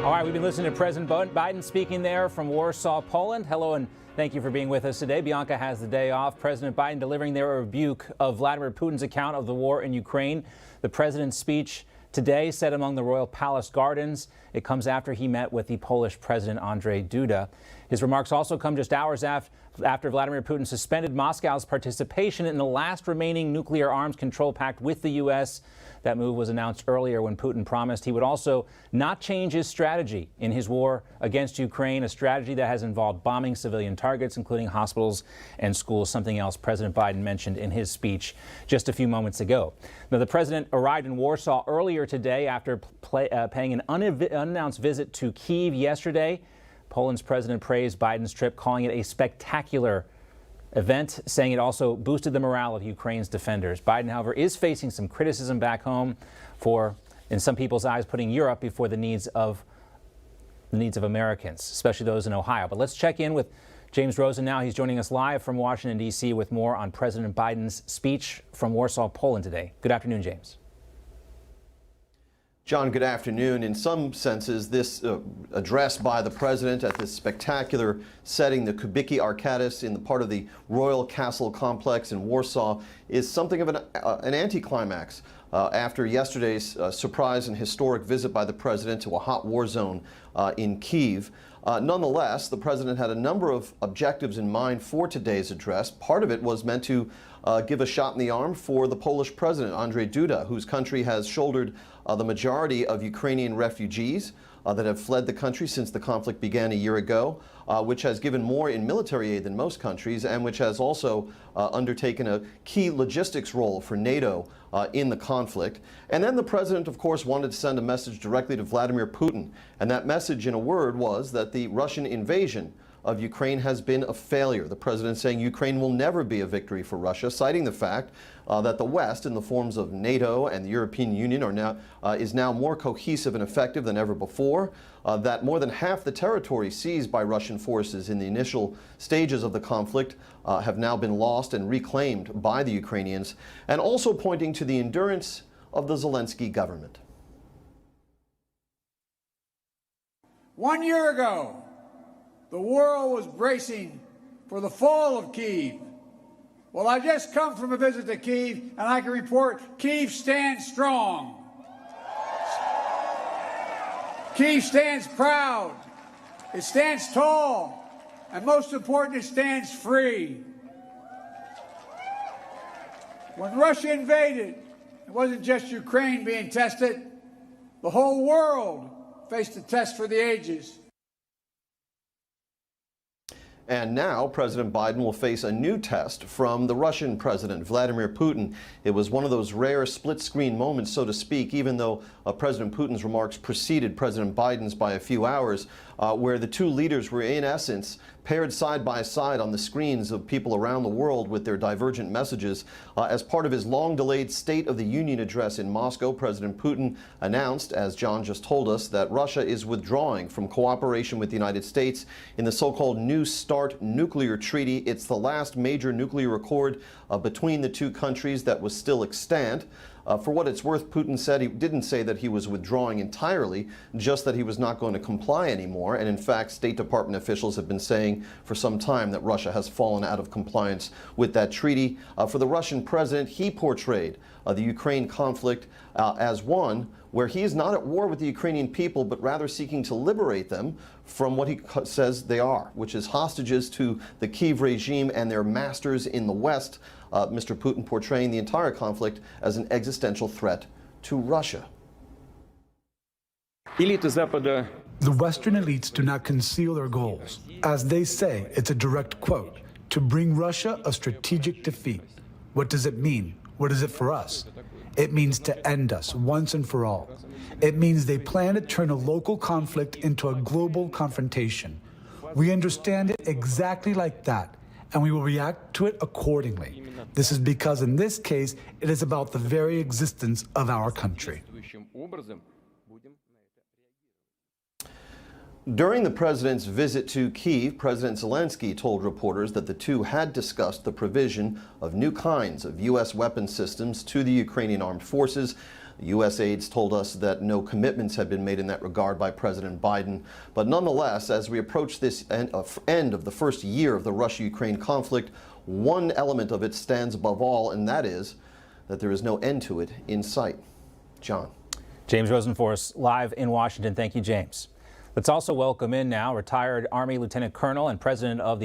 All right, we've been listening to President Biden speaking there from Warsaw, Poland. Hello, and thank you for being with us today. Bianca has the day off. President Biden delivering their rebuke of Vladimir Putin's account of the war in Ukraine. The president's speech today set among the Royal Palace Gardens. It comes after he met with the Polish President Andrzej Duda. His remarks also come just hours after Vladimir Putin suspended Moscow's participation in the last remaining nuclear arms control pact with the U.S. That move was announced earlier when Putin promised he would also not change his strategy in his war against Ukraine, a strategy that has involved bombing civilian targets, including hospitals and schools, something else President Biden mentioned in his speech just a few moments ago. Now, the president arrived in Warsaw earlier today after paying an unannounced visit to Kyiv yesterday. Poland's president praised Biden's trip, calling it a spectacular event, saying it also boosted the morale of Ukraine's defenders. Biden, however, is facing some criticism back home for, in some people's eyes, putting Europe before the needs of Americans, especially those in Ohio. But let's check in with James Rosen now. He's joining us live from Washington, D.C. with more on President Biden's speech from Warsaw, Poland today. Good afternoon, James. John, good afternoon. In some senses, this address by the president at this spectacular setting, the Kubicki Arkadis in the part of the Royal Castle complex in Warsaw, is something of an anticlimax after yesterday's surprise and historic visit by the president to a hot war zone in Kyiv. Nonetheless, the president had a number of objectives in mind for today's address. Part of it was meant to give a shot in the arm for the Polish president, Andrzej Duda, whose country has shouldered the majority of Ukrainian refugees that have fled the country since the conflict began a year ago, which has given more in military aid than most countries, and which has also undertaken a key logistics role for NATO in the conflict. And then the president, of course, wanted to send a message directly to Vladimir Putin. And that message, in a word, was that the Russian invasion of Ukraine has been a failure. The president saying Ukraine will never be a victory for Russia, citing the fact that the West, in the forms of NATO and the European Union, is now more cohesive and effective than ever before, that more than half the territory seized by Russian forces in the initial stages of the conflict have now been lost and reclaimed by the Ukrainians, and also pointing to the endurance of the Zelensky government. 1 year ago, the world was bracing for the fall of Kyiv. Well, I just come from a visit to Kyiv, and I can report Kyiv stands strong. Kyiv stands proud. It stands tall. And most important, it stands free. When Russia invaded, it wasn't just Ukraine being tested. The whole world faced a test for the ages. And now President Biden will face a new test from the Russian President Vladimir Putin. It was one of those rare split-screen moments, so to speak, even though President Putin's remarks preceded President Biden's by a few hours, where the two leaders were, in essence, paired side by side on the screens of people around the world with their divergent messages. As part of his long-delayed State of the Union address in Moscow, President Putin announced, as John just told us, that Russia is withdrawing from cooperation with the United States in the so-called New START nuclear treaty. It's the last major nuclear accord between the two countries that was still extant. For what it's worth, Putin said he didn't say that he was withdrawing entirely, just that he was not going to comply anymore. And in fact, State Department officials have been saying for some time that Russia has fallen out of compliance with that treaty. For the Russian president, he portrayed the Ukraine conflict as one where he is not at war with the Ukrainian people, but rather seeking to liberate them from what he says they are, which is hostages to the Kyiv regime and their masters in the West. Mr. Putin portraying the entire conflict as an existential threat to Russia. The Western elites do not conceal their goals. As they say, it's a direct quote, to bring Russia a strategic defeat. What does it mean? What is it for us? It means to end us once and for all. It means they plan to turn a local conflict into a global confrontation. We understand it exactly like that, and we will react to it accordingly. This is because in this case, it is about the very existence of our country. During the president's visit to Kyiv, President Zelensky told reporters that the two had discussed the provision of new kinds of U.S. weapon systems to the Ukrainian armed forces. U.S. aides told us that no commitments had been made in that regard by President Biden. But nonetheless, as we approach this end of the first year of the Russia-Ukraine conflict, one element of it stands above all, and that is that there is no end to it in sight. John. James Rosenforce live in Washington. Thank you, James. Let's also welcome in now retired Army Lieutenant Colonel and President of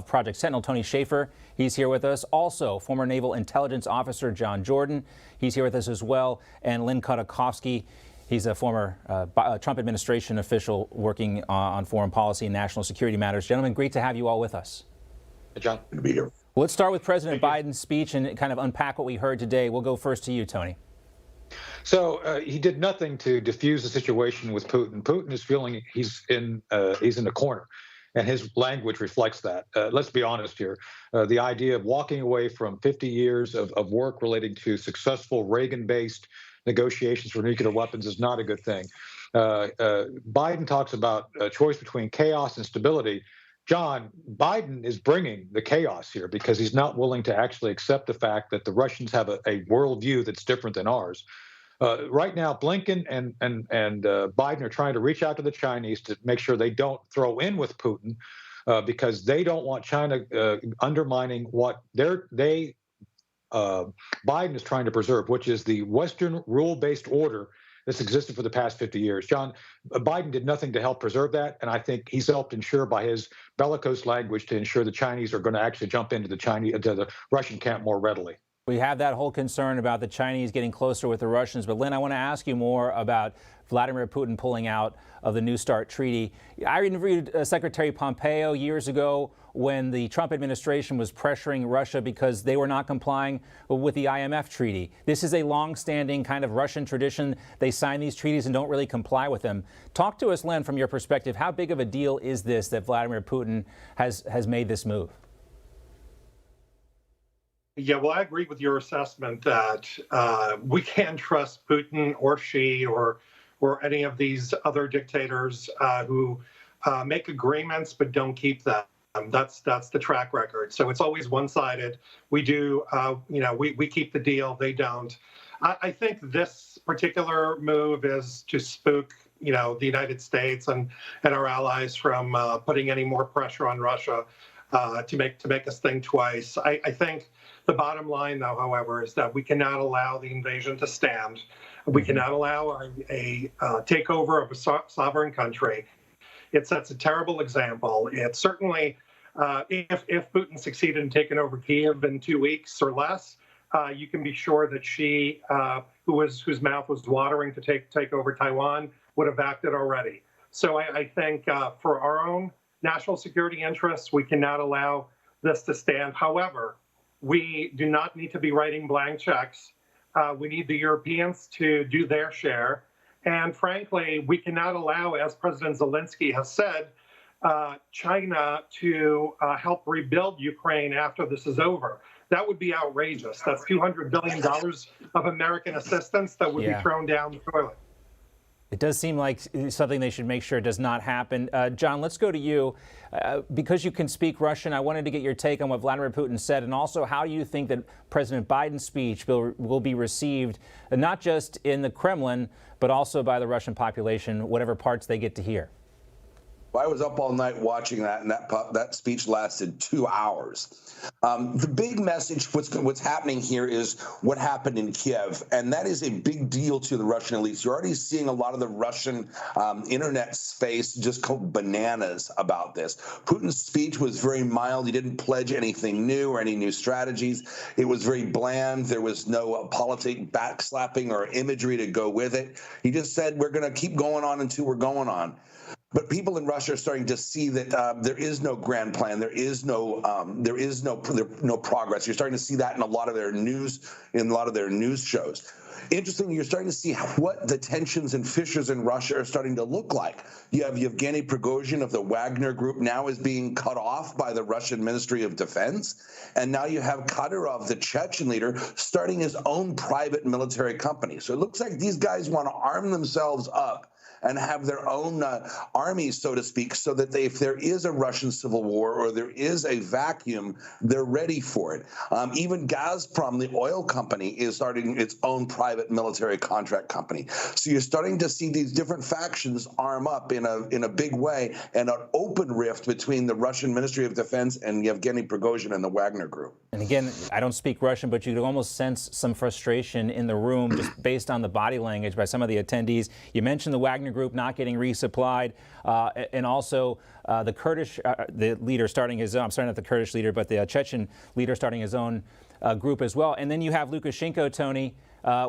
Project Sentinel, Tony Shaffer. He's here with us. Also, former Naval Intelligence Officer John Jordan. He's here with us as well. And Len Khodorkovsky. He's a former Trump administration official working on foreign policy and national security matters. Gentlemen, great to have you all with us. Hey, John. Good to be here. Well, let's start with President Biden's speech and kind of unpack what we heard today. We'll go first to you, Tony. So he did nothing to diffuse the situation with Putin. Putin is feeling he's in a corner, and his language reflects that. Let's be honest here. The idea of walking away from 50 years of work relating to successful Reagan-based negotiations for nuclear weapons is not a good thing. Biden talks about a choice between chaos and stability. John, Biden is bringing the chaos here because he's not willing to actually accept the fact that the Russians have a worldview that's different than ours. Right now, Blinken and Biden are trying to reach out to the Chinese to make sure they don't throw in with Putin because they don't want China undermining what Biden is trying to preserve, which is the Western rule-based order that's existed for the past 50 years. John, Biden did nothing to help preserve that, and I think he's helped ensure by his bellicose language to ensure the Chinese are going to actually jump into the Russian camp more readily. We have that whole concern about the Chinese getting closer with the Russians. But, Len, I want to ask you more about Vladimir Putin pulling out of the New START treaty. I interviewed Secretary Pompeo years ago when the Trump administration was pressuring Russia because they were not complying with the IMF treaty. This is a long-standing kind of Russian tradition. They sign these treaties and don't really comply with them. Talk to us, Len, from your perspective. How big of a deal is this that Vladimir Putin has made this move? Yeah, well, I agree with your assessment that we can't trust Putin or Xi or any of these other dictators who make agreements but don't keep them. That's the track record. So it's always one-sided. We do, we keep the deal. They don't. I think this particular move is to spook, the United States and our allies from putting any more pressure on Russia to make us think twice. I think the bottom line, though, however, is that we cannot allow the invasion to stand. We cannot allow a takeover of a sovereign country. It sets a terrible example. It certainly, if Putin succeeded in taking over Kyiv in 2 weeks or less, you can be sure that Xi, whose mouth was watering to take over Taiwan, would have acted already. So I think for our own national security interests, we cannot allow this to stand. However, we do not need to be writing blank checks. We need the Europeans to do their share. And frankly, we cannot allow, as President Zelensky has said, China to help rebuild Ukraine after this is over. That would be outrageous. That's $200 billion of American assistance that would be thrown down the toilet. It does seem like something they should make sure does not happen. John, let's go to you. Because you can speak Russian, I wanted to get your take on what Vladimir Putin said, and also how you think that President Biden's speech will be received, not just in the Kremlin, but also by the Russian population, whatever parts they get to hear. I was up all night watching that, and that speech lasted 2 hours. The big message, what's happening here is what happened in Kiev, and that is a big deal to the Russian elites. You're already seeing a lot of the Russian internet space just go bananas about this. Putin's speech was very mild. He didn't pledge anything new or any new strategies. It was very bland. There was no politic backslapping or imagery to go with it. He just said, we're going to keep going on until we're going on. But people in Russia are starting to see that there is no grand plan. There is no progress. You're starting to see that in a lot of their news shows. Interestingly, you're starting to see what the tensions and fissures in Russia are starting to look like. You have Yevgeny Prigozhin of the Wagner Group now is being cut off by the Russian Ministry of Defense. And now you have Kadyrov, the Chechen leader, starting his own private military company. So it looks like these guys want to arm themselves up and have their own armies, so to speak, so that if there is a Russian civil war or there is a vacuum, they're ready for it. Even Gazprom, the oil company, is starting its own private private military contract company. So you're starting to see these different factions arm up in a big way, and an open rift between the Russian Ministry of Defense and Yevgeny Prigozhin and the Wagner Group. And again, I don't speak Russian, but you could almost sense some frustration in the room just based on the body language by some of the attendees. You mentioned the Wagner Group not getting resupplied, and also the Kurdish, the leader starting his own, I'm sorry, not the Kurdish leader, but the Chechen leader starting his own group as well. And then you have Lukashenko, Tony,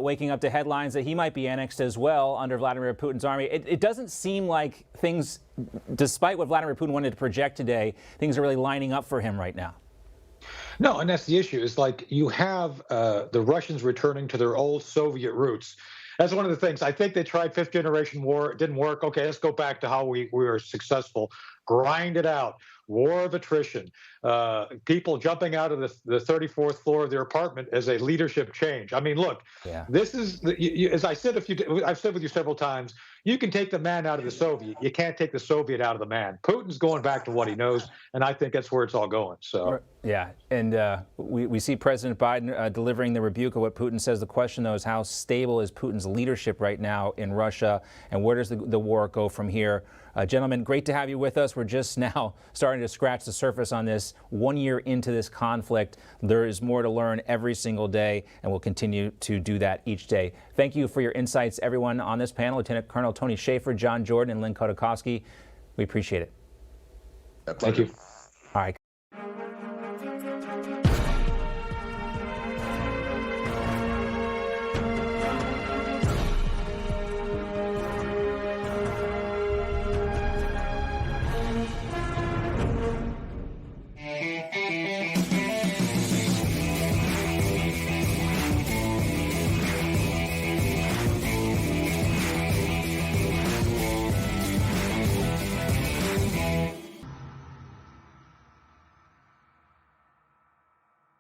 waking up to headlines that he might be annexed as well under Vladimir Putin's army. It doesn't seem like things, despite what Vladimir Putin wanted to project today, things are really lining up for him right now. No, and that's the issue. It's like you have the Russians returning to their old Soviet roots. That's one of the things. I think they tried fifth generation war. It didn't work. Okay, let's go back to how we were successful. Grind it out. War of attrition. People jumping out of the 34th floor of their apartment as a leadership change. I mean, look, this is, as I said I've said with you several times, you can take the man out of the Soviet. You can't take the Soviet out of the man. Putin's going back to what he knows, and I think that's where it's all going. So yeah, and we see President Biden delivering the rebuke of what Putin says. The question, though, is how stable is Putin's leadership right now in Russia, and where does the war go from here? Gentlemen, great to have you with us. We're just now starting to scratch the surface on this. 1 year into this conflict, there is more to learn every single day, and we'll continue to do that each day. Thank you for your insights, everyone on this panel. Lieutenant Colonel Tony Shaffer, John Jordan, and Len Khodorkovsky. We appreciate it. Thank you. All right.